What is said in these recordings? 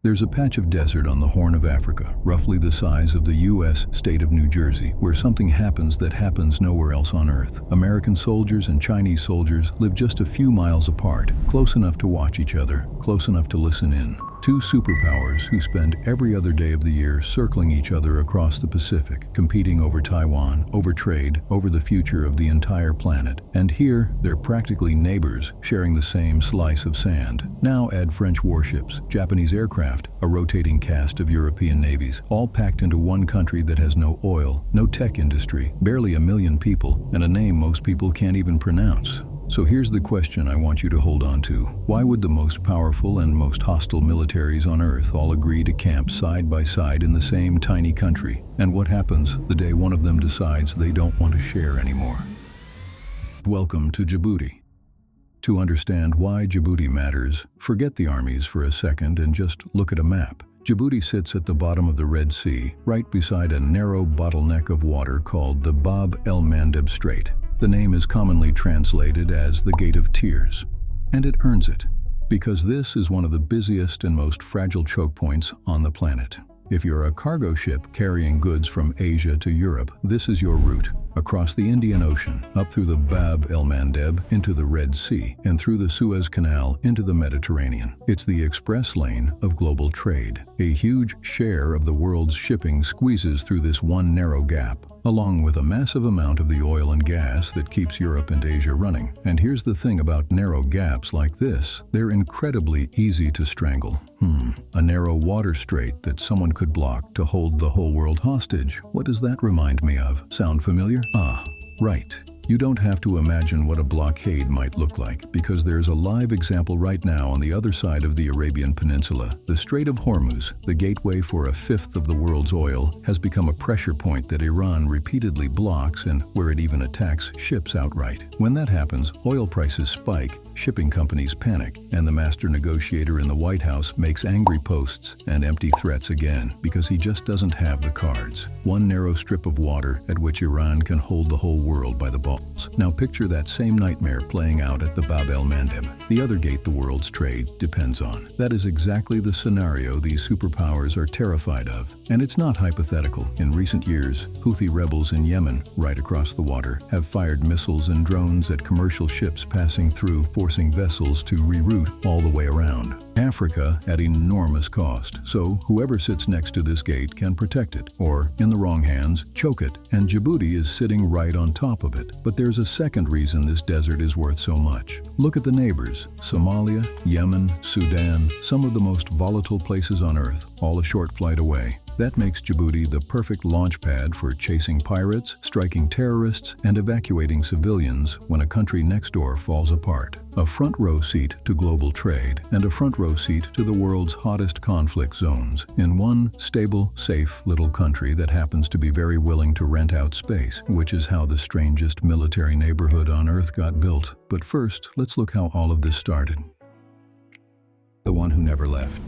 There's a patch of desert on the Horn of Africa, roughly the size of the U.S. state of New Jersey, where something happens that happens nowhere else on Earth. American soldiers and Chinese soldiers live just a few miles apart, close enough to watch each other, close enough to listen in. Two superpowers who spend every other day of the year circling each other across the Pacific, competing over Taiwan, over trade, over the future of the entire planet. And here, they're practically neighbors, sharing the same slice of sand. Now add French warships, Japanese aircraft, a rotating cast of European navies, all packed into one country that has no oil, no tech industry, barely 1 million people, and a name most people can't even pronounce. So here's the question I want you to hold on to. Why would the most powerful and most hostile militaries on Earth all agree to camp side by side in the same tiny country? And what happens the day one of them decides they don't want to share anymore? Welcome to Djibouti. To understand why Djibouti matters, forget the armies for a second and just look at a map. Djibouti sits at the bottom of the Red Sea, right beside a narrow bottleneck of water called the Bab el-Mandeb Strait. The name is commonly translated as the Gate of Tears. And it earns it, because this is one of the busiest and most fragile choke points on the planet. If you're a cargo ship carrying goods from Asia to Europe, this is your route. Across the Indian Ocean, up through the Bab el-Mandeb into the Red Sea, and through the Suez Canal into the Mediterranean. It's the express lane of global trade. A huge share of the world's shipping squeezes through this one narrow gap, along with a massive amount of the oil and gas that keeps Europe and Asia running. And here's the thing about narrow gaps like this. They're incredibly easy to strangle. A narrow water strait that someone could block to hold the whole world hostage. What does that remind me of? Sound familiar? Ah, right. You don't have to imagine what a blockade might look like, because there's a live example right now on the other side of the Arabian Peninsula. The Strait of Hormuz, the gateway for a fifth of the world's oil, has become a pressure point that Iran repeatedly blocks and where it even attacks ships outright. When that happens, oil prices spike, shipping companies panic, and the master negotiator in the White House makes angry posts and empty threats again, because he just doesn't have the cards. One narrow strip of water at which Iran can hold the whole world by the balls. Now picture that same nightmare playing out at the Bab el-Mandeb, the other gate the world's trade depends on. That is exactly the scenario these superpowers are terrified of. And it's not hypothetical. In recent years, Houthi rebels in Yemen, right across the water, have fired missiles and drones at commercial ships passing through, forcing vessels to reroute all the way around. Africa at enormous cost, so whoever sits next to this gate can protect it, or, in the wrong hands, choke it, and Djibouti is sitting right on top of it. But there's a second reason this desert is worth so much. Look at the neighbors: Somalia, Yemen, Sudan, some of the most volatile places on Earth, all a short flight away. That makes Djibouti the perfect launch pad for chasing pirates, striking terrorists, and evacuating civilians when a country next door falls apart. A front row seat to global trade, and a front row seat to the world's hottest conflict zones, in one stable, safe little country that happens to be very willing to rent out space, which is how the strangest military neighborhood on Earth got built. But first, let's look how all of this started. The one who never left.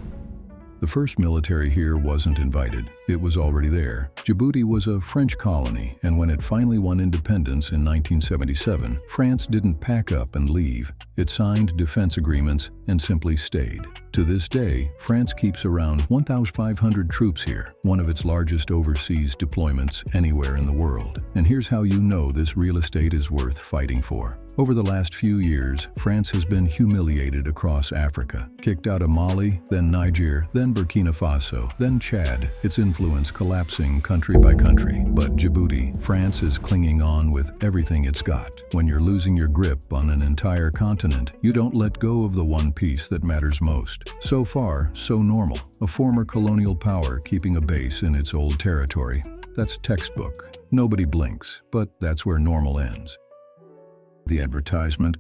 The first military here wasn't invited. It was already there. Djibouti was a French colony, and when it finally won independence in 1977, France didn't pack up and leave. It signed defense agreements and simply stayed. To this day, France keeps around 1,500 troops here, one of its largest overseas deployments anywhere in the world. And here's how you know this real estate is worth fighting for. Over the last few years, France has been humiliated across Africa. Kicked out of Mali, then Niger, then Burkina Faso, then Chad, its influence collapsing country by country. But Djibouti, France is clinging on with everything it's got. When you're losing your grip on an entire continent, you don't let go of the one piece that matters most. So far, so normal. A former colonial power keeping a base in its old territory. That's textbook. Nobody blinks, but that's where normal ends. The advertisement.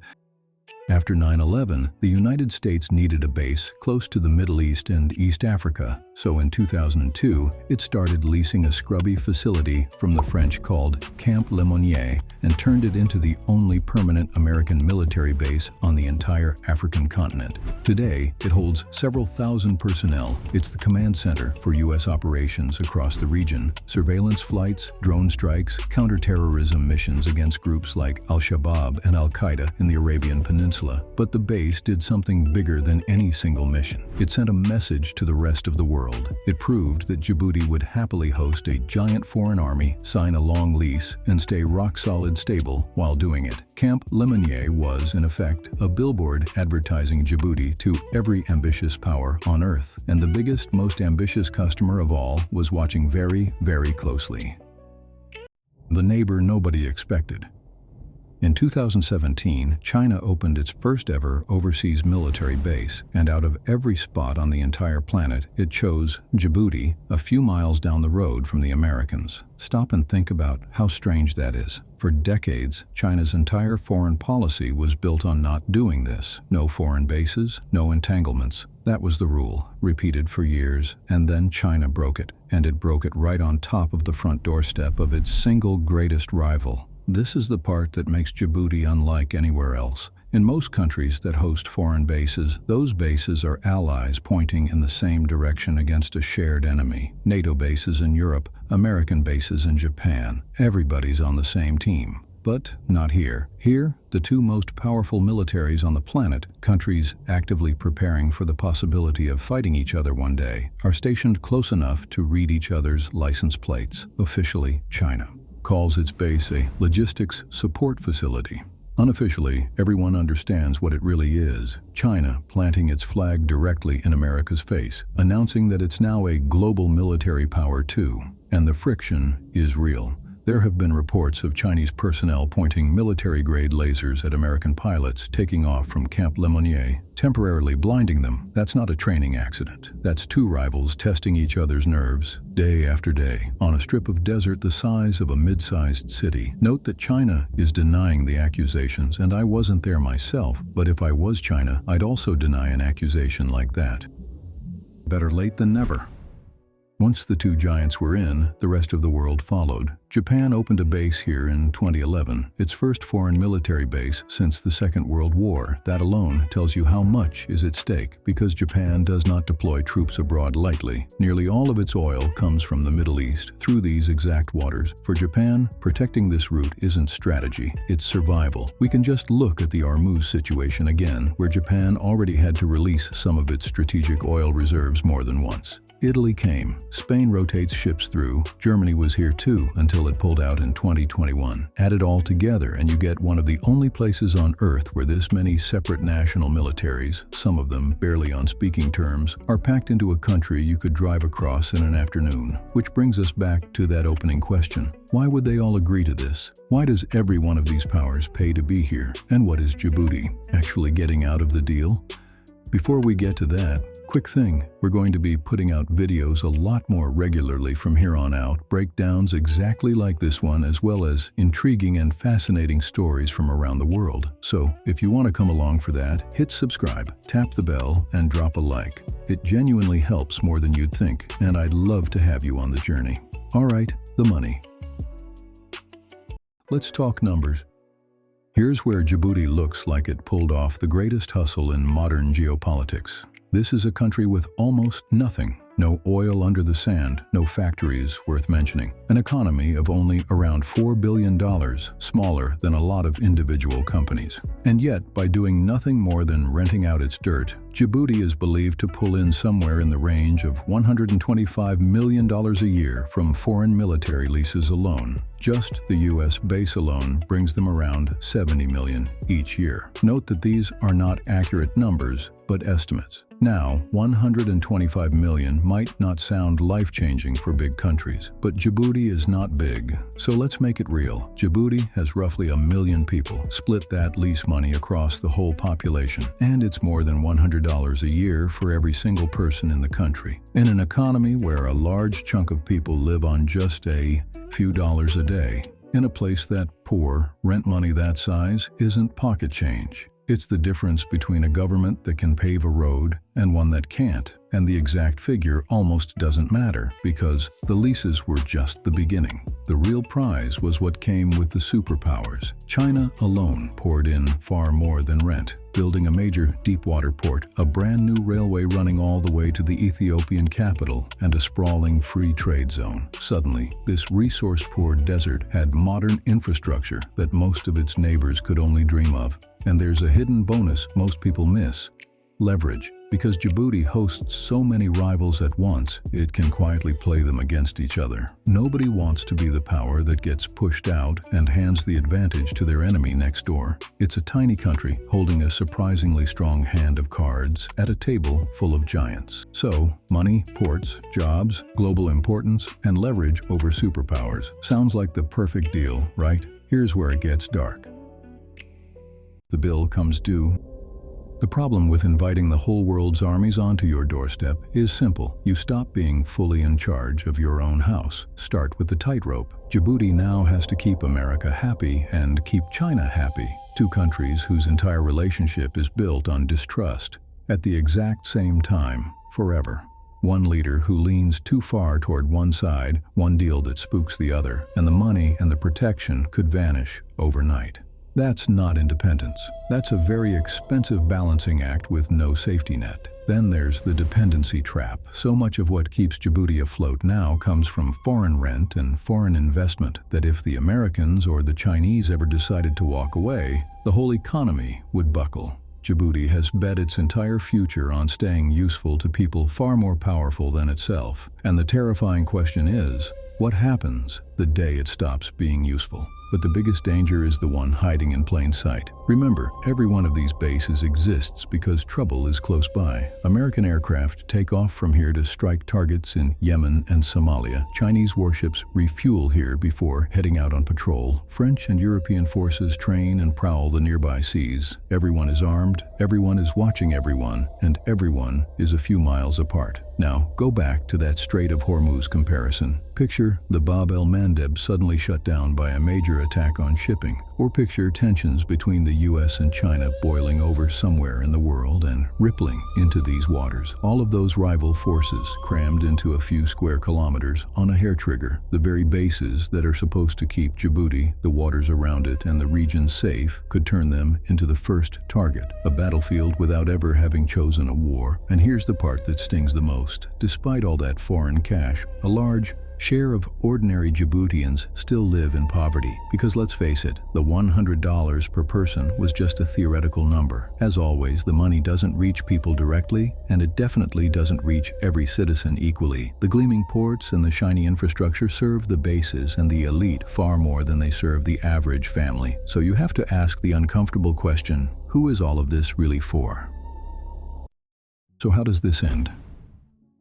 After 9/11, the United States needed a base close to the Middle East and East Africa, so in 2002, it started leasing a scrubby facility from the French called Camp Lemonnier and turned it into the only permanent American military base on the entire African continent. Today, it holds several thousand personnel. It's the command center for U.S. operations across the region, surveillance flights, drone strikes, counterterrorism missions against groups like Al-Shabaab and Al-Qaeda in the Arabian Peninsula. peninsula, but the base did something bigger than any single mission. It sent a message to the rest of the world. It proved that Djibouti would happily host a giant foreign army, sign a long lease, and stay rock-solid stable while doing it. Camp Lemonnier was, in effect, a billboard advertising Djibouti to every ambitious power on Earth. And the biggest, most ambitious customer of all was watching very, very closely. The neighbor nobody expected. In 2017, China opened its first ever overseas military base, and out of every spot on the entire planet, it chose Djibouti, a few miles down the road from the Americans. Stop and think about how strange that is. For decades, China's entire foreign policy was built on not doing this. No foreign bases, no entanglements. That was the rule, repeated for years, and then China broke it, and it broke it right on top of the front doorstep of its single greatest rival. This is the part that makes Djibouti unlike anywhere else. In most countries that host foreign bases, those bases are allies pointing in the same direction against a shared enemy. NATO bases in Europe, American bases in Japan. Everybody's on the same team. But not here. Here, the two most powerful militaries on the planet, countries actively preparing for the possibility of fighting each other one day, are stationed close enough to read each other's license plates. Officially, China calls its base a logistics support facility. Unofficially, everyone understands what it really is. China planting its flag directly in America's face, announcing that it's now a global military power too. And the friction is real. There have been reports of Chinese personnel pointing military-grade lasers at American pilots taking off from Camp Lemonnier, temporarily blinding them. That's not a training accident. That's two rivals testing each other's nerves, day after day, on a strip of desert the size of a mid-sized city. Note that China is denying the accusations, and I wasn't there myself, but if I was China, I'd also deny an accusation like that. Better late than never. Once the two giants were in, the rest of the world followed. Japan opened a base here in 2011, its first foreign military base since the Second World War. That alone tells you how much is at stake, because Japan does not deploy troops abroad lightly. Nearly all of its oil comes from the Middle East through these exact waters. For Japan, protecting this route isn't strategy, it's survival. We can just look at the Hormuz situation again, where Japan already had to release some of its strategic oil reserves more than once. Italy came, Spain rotates ships through, Germany was here too until it pulled out in 2021. Add it all together and you get one of the only places on Earth where this many separate national militaries, some of them barely on speaking terms, are packed into a country you could drive across in an afternoon. Which brings us back to that opening question. Why would they all agree to this? Why does every one of these powers pay to be here? And what is Djibouti actually getting out of the deal? Before we get to that, quick thing, we're going to be putting out videos a lot more regularly from here on out, breakdowns exactly like this one, as well as intriguing and fascinating stories from around the world. So if you want to come along for that, hit subscribe, tap the bell, and drop a like. It genuinely helps more than you'd think, and I'd love to have you on the journey. All right, the money. Let's talk numbers. Here's where Djibouti looks like it pulled off the greatest hustle in modern geopolitics. This is a country with almost nothing. No oil under the sand, no factories worth mentioning. An economy of only around $4 billion, smaller than a lot of individual companies. And yet, by doing nothing more than renting out its dirt, Djibouti is believed to pull in somewhere in the range of $125 million a year from foreign military leases alone. Just the U.S. base alone brings them around $70 million each year. Note that these are not accurate numbers, but estimates. Now, $125 million might not sound life-changing for big countries, but Djibouti is not big, so let's make it real. Djibouti has roughly 1 million people. Split that lease money across the whole population, and it's more than $100 a year for every single person in the country. In an economy where a large chunk of people live on just a few dollars a day, in a place that poor, rent money that size isn't pocket change. It's the difference between a government that can pave a road and one that can't, and the exact figure almost doesn't matter because the leases were just the beginning. The real prize was what came with the superpowers. China alone poured in far more than rent, building a major deepwater port, a brand new railway running all the way to the Ethiopian capital, and a sprawling free trade zone. Suddenly, this resource-poor desert had modern infrastructure that most of its neighbors could only dream of. And there's a hidden bonus most people miss: leverage. Because Djibouti hosts so many rivals at once, it can quietly play them against each other. Nobody wants to be the power that gets pushed out and hands the advantage to their enemy next door. It's a tiny country holding a surprisingly strong hand of cards at a table full of giants. So, money, ports, jobs, global importance, and leverage over superpowers. Sounds like the perfect deal, right? Here's where it gets dark. The bill comes due. The problem with inviting the whole world's armies onto your doorstep is simple. You stop being fully in charge of your own house. Start with the tightrope. Djibouti now has to keep America happy and keep China happy, two countries whose entire relationship is built on distrust. At the exact same time, forever. One leader who leans too far toward one side, one deal that spooks the other, and the money and the protection could vanish overnight. That's not independence. That's a very expensive balancing act with no safety net. Then there's the dependency trap. So much of what keeps Djibouti afloat now comes from foreign rent and foreign investment that if the Americans or the Chinese ever decided to walk away, the whole economy would buckle. Djibouti has bet its entire future on staying useful to people far more powerful than itself. And the terrifying question is, what happens the day it stops being useful? But the biggest danger is the one hiding in plain sight. Remember, every one of these bases exists because trouble is close by. American aircraft take off from here to strike targets in Yemen and Somalia. Chinese warships refuel here before heading out on patrol. French and European forces train and prowl the nearby seas. Everyone is armed, everyone is watching everyone, and everyone is a few miles apart. Now, go back to that Strait of Hormuz comparison. Picture the Bab el-Mandeb suddenly shut down by a major attack on shipping, or picture tensions between the US and China boiling over somewhere in the world and rippling into these waters. All of those rival forces crammed into a few square kilometers on a hair trigger. The very bases that are supposed to keep Djibouti, the waters around it, and the region safe could turn them into the first target, a battlefield without ever having chosen a war. And here's the part that stings the most. Despite all that foreign cash, a large share of ordinary Djiboutians still live in poverty. Because let's face it, the $100 per person was just a theoretical number. As always, the money doesn't reach people directly, and it definitely doesn't reach every citizen equally. The gleaming ports and the shiny infrastructure serve the bases and the elite far more than they serve the average family. So you have to ask the uncomfortable question, who is all of this really for? So how does this end?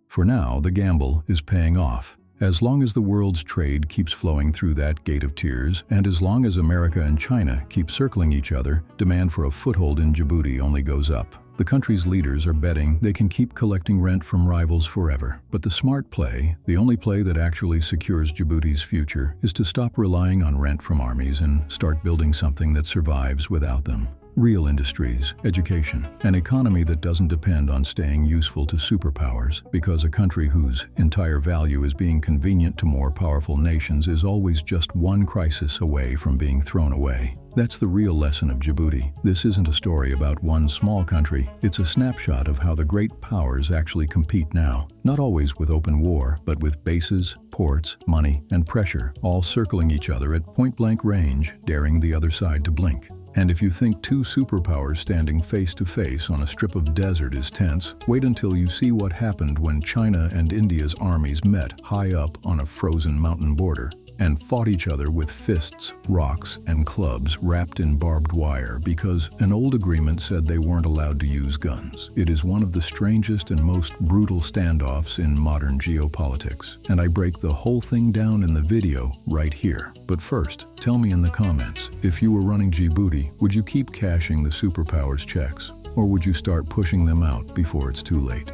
For now, the gamble is paying off. As long as the world's trade keeps flowing through that gate of tears, and as long as America and China keep circling each other, demand for a foothold in Djibouti only goes up. The country's leaders are betting they can keep collecting rent from rivals forever. But the smart play, the only play that actually secures Djibouti's future, is to stop relying on rent from armies and start building something that survives without them. Real industries, education, an economy that doesn't depend on staying useful to superpowers, because a country whose entire value is being convenient to more powerful nations is always just one crisis away from being thrown away. That's the real lesson of Djibouti. This isn't a story about one small country. It's a snapshot of how the great powers actually compete now. Not always with open war, but with bases, ports, money, and pressure, all circling each other at point-blank range, daring the other side to blink. And if you think two superpowers standing face to face on a strip of desert is tense, wait until you see what happened when China and India's armies met high up on a frozen mountain border and fought each other with fists, rocks, and clubs wrapped in barbed wire because an old agreement said they weren't allowed to use guns. It is one of the strangest and most brutal standoffs in modern geopolitics, and I break the whole thing down in the video right here. But first, tell me in the comments, if you were running Djibouti, would you keep cashing the superpowers checks, or would you start pushing them out before it's too late?